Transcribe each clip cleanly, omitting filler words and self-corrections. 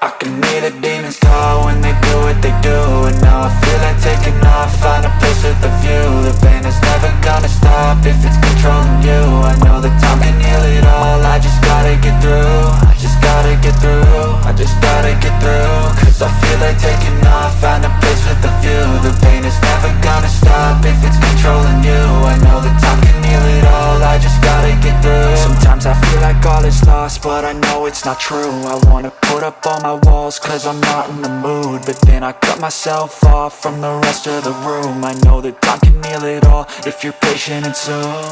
I can hear the demons call when they do what they do. And now I feel like taking off, find a place with a view. The pain is never gonna stop if it's controlling you. I know that time can heal it all, I just gotta get through. I just gotta get through, I just gotta get through. Cause I feel like taking off, find a place with a view. The pain is never gonna stop if it's controlling you. I know that time can heal it all, I just gotta get through. Sometimes I feel like all is lost, but I know it's not true. I wanna put up all my walls cause I'm not in the mood, but then I cut myself off from the rest of the room. I know that time can heal it all if you're patient, and soon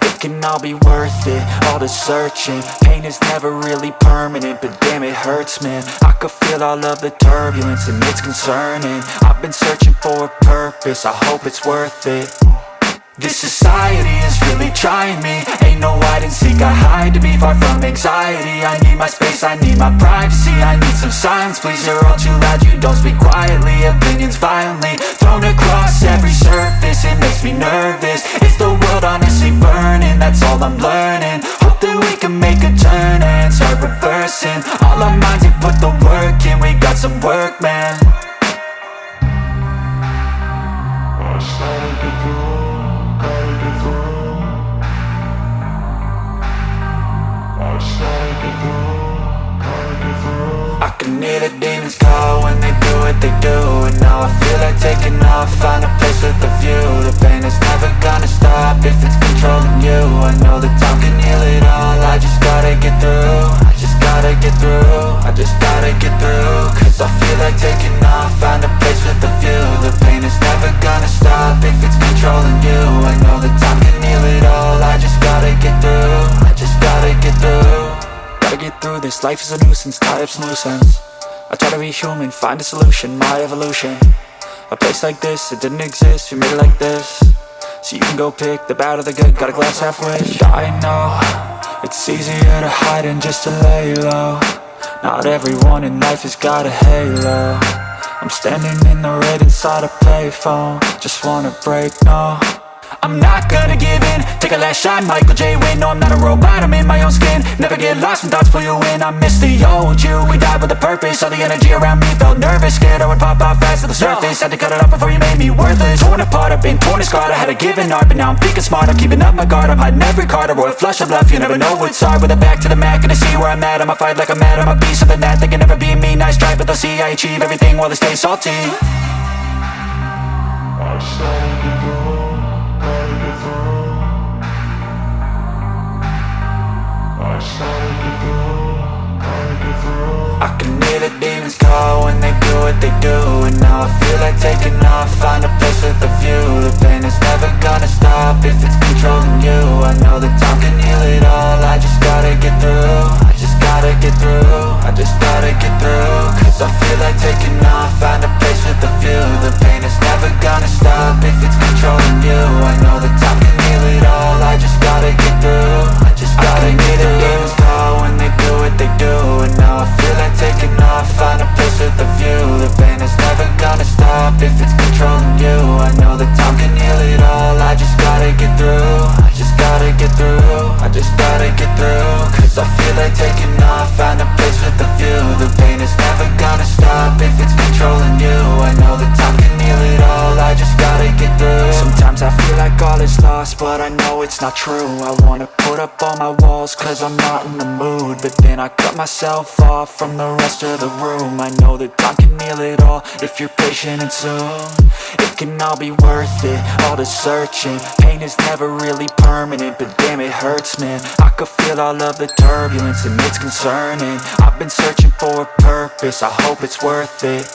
it can all be worth it, all the searching. Pain is never really permanent, but damn it hurts, man. I could feel all of the turbulence and it's concerning. I've been searching for a purpose, I hope it's worth it. This society is really trying me. Ain't no hide and seek, I hide to be far from anxiety. I need my space, I need my privacy. I need some silence, please, you're all too loud. You don't speak quietly, opinions violently thrown across every surface. It makes me nervous, is the world honestly burning? That's all I'm learning. Hope that we can make a turn and start reversing all our minds and put the work in. We got some work, man. I started to do, gotta get through. I started to do, gotta get through. I can hear the demons call when they do what they do. And now I feel like taking off, find a place with a view. The pain is never gonna stop if it's controlling you. I know that time can heal it all, I just gotta get through. I just gotta get through, I just gotta get through. Cause I feel like taking off, find a place with a view. The pain is never gonna stop if it's controlling you. I know that time can heal it all, I just gotta get through. I just gotta get through. Gotta get through this, life is a nuisance, tie up some loose ends. I try to be human, find a solution, my evolution. A place like this, it didn't exist, we made it like this. So you can go pick the bad or the good, got a glass half wish. I know, it's easier to hide than just to lay low. Not everyone in life has got a halo. I'm standing in the red inside a payphone, just wanna break, no. I'm not gonna give in, take a last shot, Michael J. Win. No, I'm not a robot, I'm in my own skin. Never get lost when thoughts pull you in. I miss the old you, we died with a purpose. All the energy around me felt nervous, scared I would pop out fast to the surface. Had to cut it off before you made me worthless. Torn apart, I've been torn and scarred. I had a given art, but now I'm thinking smart. I'm keeping up my guard, I'm hiding every card. A royal flush of bluff, you never know what's hard. With a back to the mat, gonna see where I'm at. I'ma fight like I'm mad, I'ma be something that they can never be me. Nice try, but they'll see I achieve everything while they stay salty. I started to do, gotta get through. I started to do, gotta get through. I can hear the demons call when they do what they do. And now I feel like taking off, find a place with a view. The pain is never gonna stop if it's controlling you. I know that time can heal it all, I just gotta get through. I just gotta get through, I just gotta get through. Cause I feel like taking off, find a place with a view. The pain is never gonna stop if it's controlling you. I know that time can heal it all, I just gotta get through. I just gotta get through. The demons call when they do what they do. And now I feel like taking off, find a place with a view. The pain is never gonna stop if it's controlling you. I know that time can heal it all, I just gotta get through. I just gotta get through, I just gotta get through. Cause I feel like taking off, find a place with a view. The pain is never gonna stop if it's controlling you. I know that time can heal it all, I just gotta get through. Sometimes I feel like all is lost, but I know it's not true. I wanna put up all my walls cause I'm not in the mood, but then I cut myself off from the rest of the room. I know that time can heal it all if you're patient, and soon it can all be worth it, all the searching. Pain is never really permanent, but damn it hurts, man. I could feel all of the turbulence and it's concerning. I've been searching for a purpose, I hope it's worth it.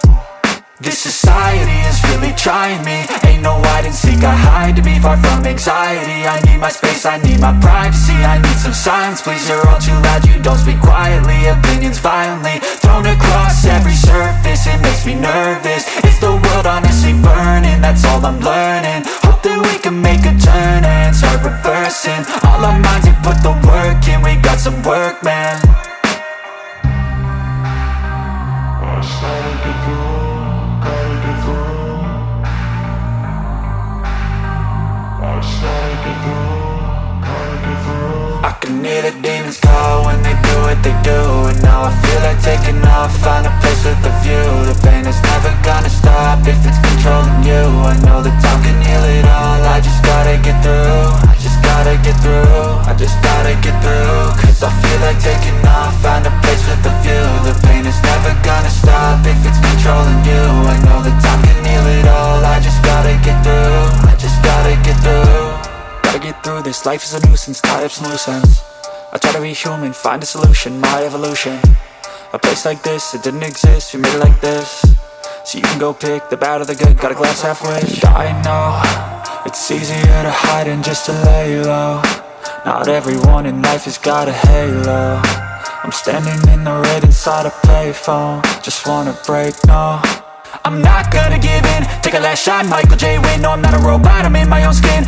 This society is really trying me. Ain't no hide and seek, I hide to be far from anxiety. I need my space, I need my privacy. I need some silence, please, you're all too loud. You don't speak quietly, opinions violently thrown across every surface. It makes me nervous, is the world honestly burning? That's all I'm learning. Hope that we can make a turn and start reversing all our minds and put the work in. We got some work, man. I started to do, gotta get through. I started to do, gotta get through. I can hear the demons call when they do what they do. And now I feel like taking off, find a through this, life is a nuisance, tie up some loose ends. I try to be human, find a solution, my evolution. A place like this, it didn't exist, we made it like this. So you can go pick the bad or the good, got a glass half wish. I know, it's easier to hide than just to lay low. Not everyone in life has got a halo. I'm standing in the red inside a payphone, just wanna break, no. I'm not gonna give in, take a last shot, Michael J. Win. No, I'm not a robot, I'm in my own skin.